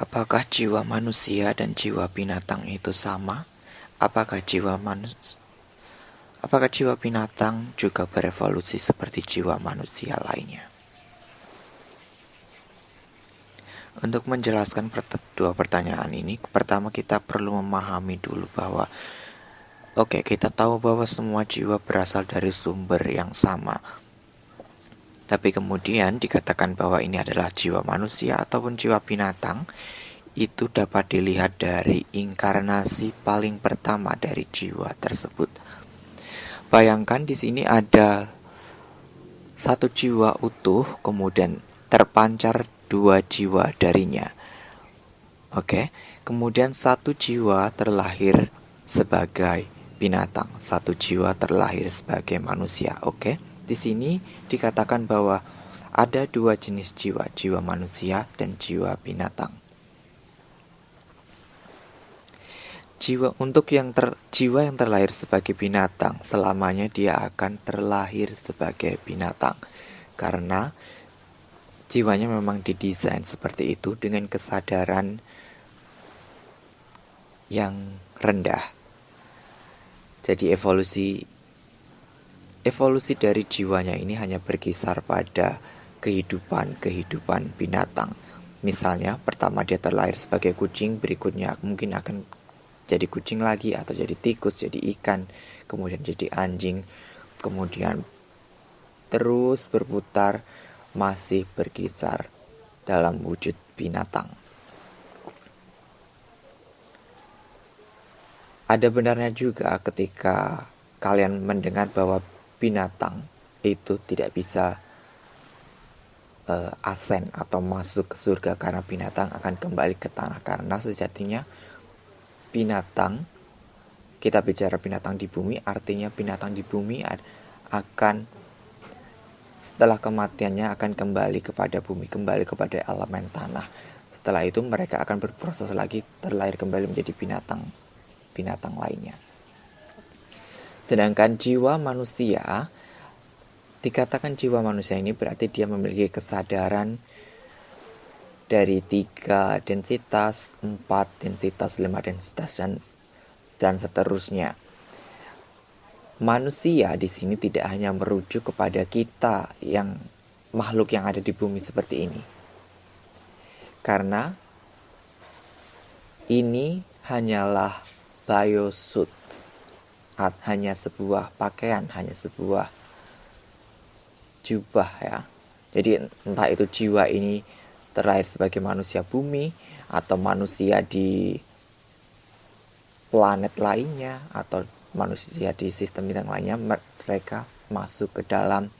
Apakah jiwa manusia dan jiwa binatang itu sama? Apakah jiwa binatang juga berevolusi seperti jiwa manusia lainnya? Untuk menjelaskan dua pertanyaan ini, pertama kita perlu memahami dulu bahwa kita tahu bahwa semua jiwa berasal dari sumber yang sama. Tapi kemudian dikatakan bahwa ini adalah jiwa manusia ataupun jiwa binatang, itu dapat dilihat dari inkarnasi paling pertama dari jiwa tersebut. Bayangkan di sini ada satu jiwa utuh, kemudian terpancar dua jiwa darinya. Kemudian satu jiwa terlahir sebagai binatang, satu jiwa terlahir sebagai manusia. Di sini dikatakan bahwa ada dua jenis jiwa, jiwa manusia dan jiwa binatang. Jiwa yang terlahir sebagai binatang, selamanya dia akan terlahir sebagai binatang, karena jiwanya memang didesain seperti itu dengan kesadaran yang rendah. Jadi evolusi dari jiwanya ini hanya berkisar pada kehidupan binatang. Misalnya, pertama dia terlahir sebagai kucing, berikutnya mungkin akan jadi kucing lagi, atau jadi tikus, jadi ikan, kemudian jadi anjing, kemudian terus berputar, masih berkisar dalam wujud binatang. Ada benarnya juga ketika kalian mendengar bahwa binatang itu tidak bisa ascend atau masuk ke surga karena binatang akan kembali ke tanah, karena sejatinya binatang, kita bicara binatang di bumi, artinya binatang di bumi akan setelah kematiannya akan kembali kepada bumi, kembali kepada elemen tanah. Setelah itu mereka akan berproses lagi, terlahir kembali menjadi binatang lainnya. Sedangkan jiwa manusia, dikatakan jiwa manusia ini berarti dia memiliki kesadaran dari 3 densitas, 4 densitas, 5 densitas, dan seterusnya. Manusia di sini tidak hanya merujuk kepada kita yang makhluk yang ada di bumi seperti ini. Karena ini hanyalah biosuit, hanya sebuah pakaian, hanya sebuah jubah ya. Jadi entah itu jiwa ini terlahir sebagai manusia bumi, atau manusia di planet lainnya, atau manusia di sistem bintang lainnya, mereka masuk ke dalam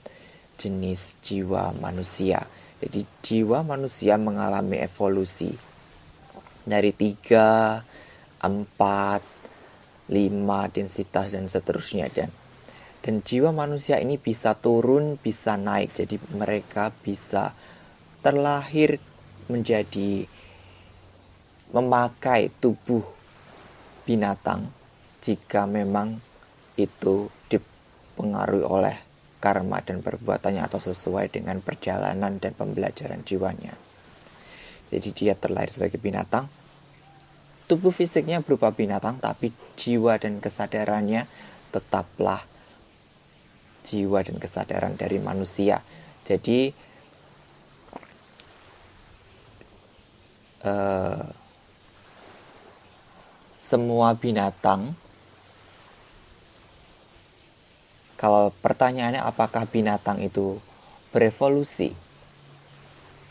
jenis jiwa manusia. Jadi jiwa manusia mengalami evolusi dari 3, 4, 5 densitas dan seterusnya, dan jiwa manusia ini bisa turun, bisa naik. Jadi mereka bisa terlahir menjadi memakai tubuh binatang jika memang itu dipengaruhi oleh karma dan perbuatannya, atau sesuai dengan perjalanan dan pembelajaran jiwanya. Jadi dia terlahir sebagai binatang, tubuh fisiknya berupa binatang, tapi jiwa dan kesadarannya tetaplah jiwa dan kesadaran dari manusia. Jadi semua binatang, kalau pertanyaannya apakah binatang itu berevolusi,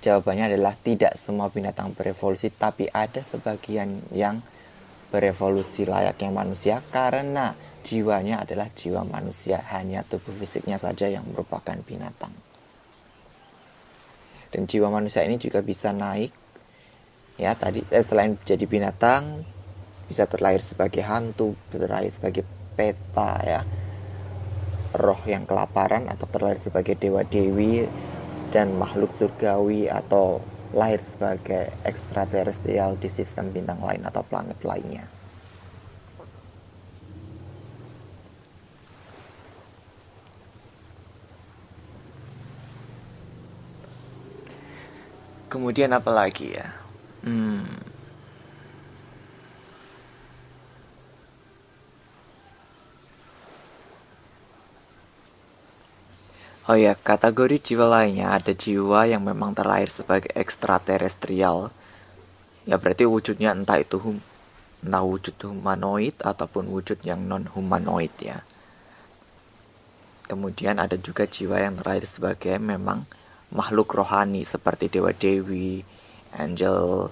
jawabannya adalah tidak semua binatang berevolusi, tapi ada sebagian yang berevolusi layaknya manusia karena jiwanya adalah jiwa manusia, hanya tubuh fisiknya saja yang merupakan binatang. Dan jiwa manusia ini juga bisa naik ya, selain jadi binatang, bisa terlahir sebagai hantu, terlahir sebagai peta ya, roh yang kelaparan, atau terlahir sebagai dewa-dewi dan makhluk surgawi, atau lahir sebagai ekstraterestrial di sistem bintang lain atau planet lainnya. Kemudian apa lagi ya? Hmm. Oh ya, kategori jiwa lainnya ada jiwa yang memang terlahir sebagai ekstraterestrial. Ya berarti wujudnya entah wujud humanoid ataupun wujud yang non humanoid ya. Kemudian ada juga jiwa yang terlahir sebagai memang makhluk rohani seperti dewa dewi, angel,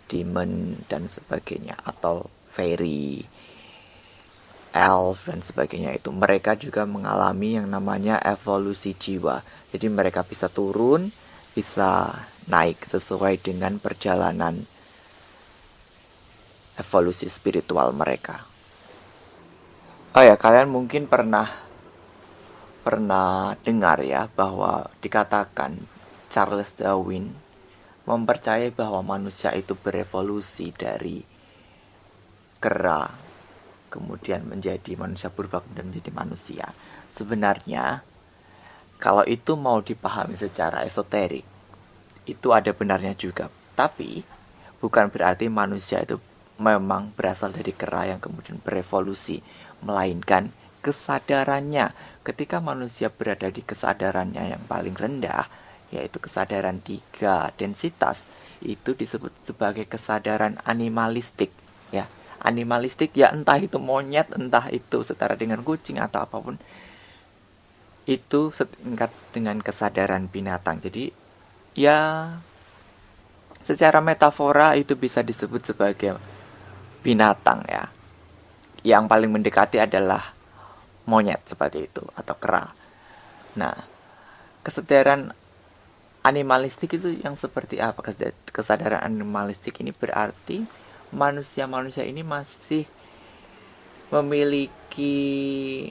demon dan sebagainya, atau fairy, elf dan sebagainya. Itu mereka juga mengalami yang namanya evolusi jiwa. Jadi mereka bisa turun, bisa naik sesuai dengan perjalanan evolusi spiritual mereka. Oh ya, kalian mungkin pernah pernah dengar ya bahwa dikatakan Charles Darwin mempercayai bahwa manusia itu berevolusi dari kera kemudian menjadi manusia purba kemudian menjadi manusia. Sebenarnya kalau itu mau dipahami secara esoterik itu ada benarnya juga, tapi bukan berarti manusia itu memang berasal dari kera yang kemudian berevolusi, melainkan kesadarannya. Ketika manusia berada di kesadarannya yang paling rendah, yaitu kesadaran 3 densitas, itu disebut sebagai kesadaran animalistik ya. Animalistik ya, entah itu monyet, entah itu setara dengan kucing atau apapun, itu setingkat dengan kesadaran binatang. Jadi ya secara metafora itu bisa disebut sebagai binatang ya. Yang paling mendekati adalah monyet seperti itu atau kera. Nah, kesadaran animalistik itu yang seperti apa? Kesadaran animalistik ini berarti manusia-manusia ini masih memiliki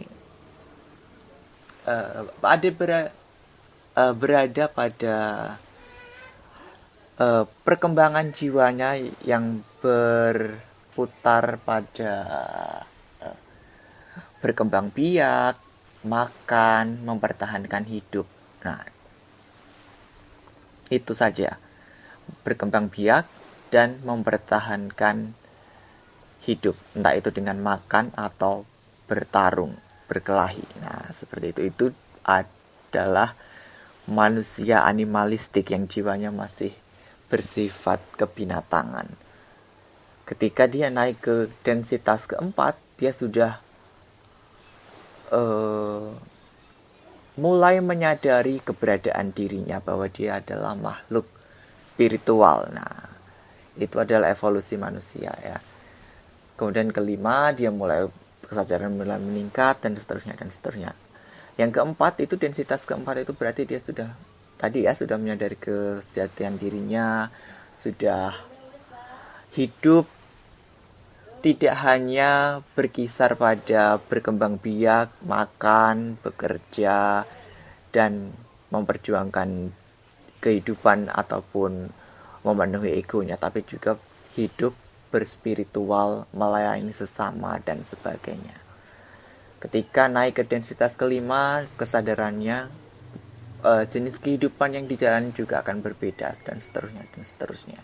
berada pada perkembangan jiwanya yang berputar pada berkembang biak, makan, mempertahankan hidup. Nah, itu saja. Berkembang biak dan mempertahankan hidup. Entah itu dengan makan atau bertarung, berkelahi. Nah, seperti itu. Itu adalah manusia animalistik yang jiwanya masih bersifat kebinatangan. Ketika dia naik ke densitas keempat, dia sudah mulai menyadari keberadaan dirinya bahwa dia adalah makhluk spiritual. Nah, itu adalah evolusi manusia ya. Kemudian kelima, dia mulai kesadaran mulai meningkat dan seterusnya dan seterusnya. Yang keempat itu densitas keempat itu berarti dia sudah tadi ya sudah menyadari kesejatian dirinya, sudah hidup tidak hanya berkisar pada berkembang biak, makan, bekerja, dan memperjuangkan kehidupan ataupun memenuhi egonya, tapi juga hidup berspiritual, melayani sesama, dan sebagainya. Ketika naik ke densitas kelima, kesadarannya, jenis kehidupan yang dijalani juga akan berbeda, dan seterusnya, dan seterusnya.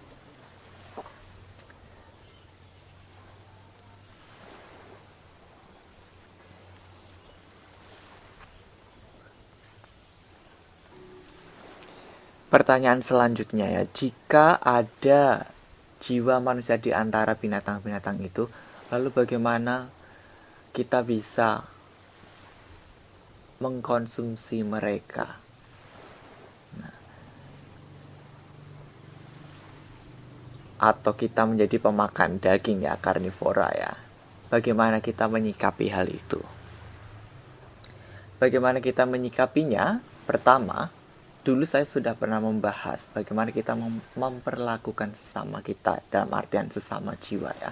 Pertanyaan selanjutnya ya, jika ada jiwa manusia di antara binatang-binatang itu, lalu bagaimana kita bisa mengkonsumsi mereka? Atau kita menjadi pemakan daging ya, karnivora ya. Bagaimana kita menyikapi hal itu? Bagaimana kita menyikapinya? Pertama, dulu saya sudah pernah membahas bagaimana kita memperlakukan sesama kita, dalam artian sesama jiwa ya.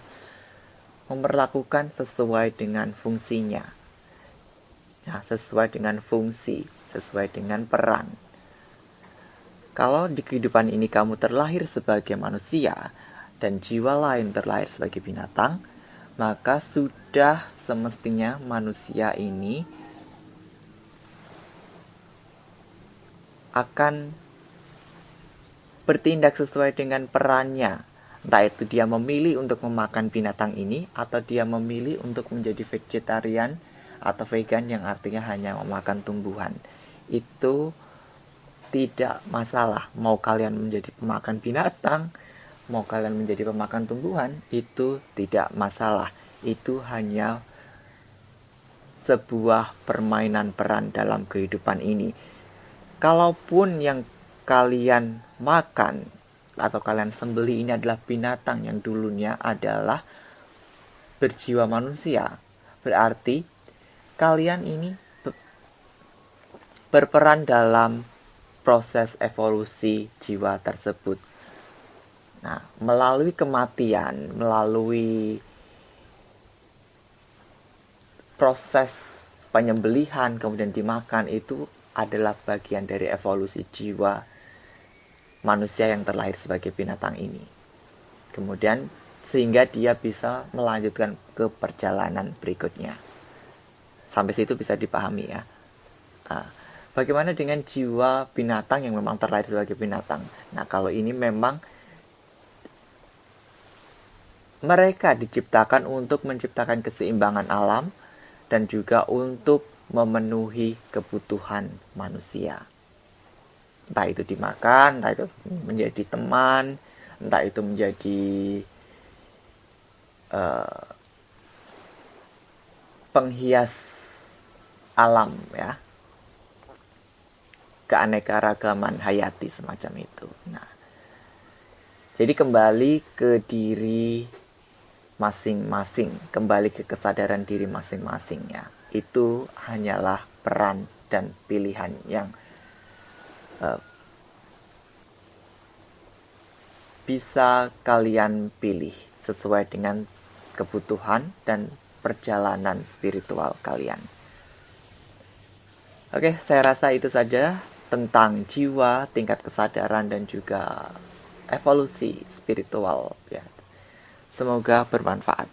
Memperlakukan sesuai dengan fungsinya. Ya, sesuai dengan fungsi, sesuai dengan peran. Kalau di kehidupan ini kamu terlahir sebagai manusia dan jiwa lain terlahir sebagai binatang, maka sudah semestinya manusia ini akan bertindak sesuai dengan perannya, Entah itu dia memilih untuk memakan binatang ini, atau dia memilih untuk menjadi vegetarian atau vegan, yang artinya hanya memakan tumbuhan. Itu tidak masalah. Mau kalian menjadi pemakan binatang, mau kalian menjadi pemakan tumbuhan, itu tidak masalah. Itu hanya sebuah permainan peran dalam kehidupan ini. Kalaupun yang kalian makan atau kalian sembelih ini adalah binatang yang dulunya adalah berjiwa manusia, berarti kalian ini berperan dalam proses evolusi jiwa tersebut. Nah, melalui kematian, melalui proses penyembelihan kemudian dimakan, itu adalah bagian dari evolusi jiwa manusia yang terlahir sebagai binatang ini. Kemudian sehingga dia bisa melanjutkan ke perjalanan berikutnya. Sampai situ bisa dipahami ya. Nah, bagaimana dengan jiwa binatang yang memang terlahir sebagai binatang? Nah, kalau ini memang mereka diciptakan untuk menciptakan keseimbangan alam dan juga untuk memenuhi kebutuhan manusia. Entah itu dimakan, entah itu menjadi teman, entah itu menjadi penghias alam ya, keanekaragaman hayati semacam itu. Nah, jadi kembali ke diri masing-masing, kembali ke kesadaran diri masing-masing ya. Itu hanyalah peran dan pilihan yang bisa kalian pilih sesuai dengan kebutuhan dan perjalanan spiritual kalian. Oke, saya rasa itu saja tentang jiwa, tingkat kesadaran, dan juga evolusi spiritual ya. Semoga bermanfaat.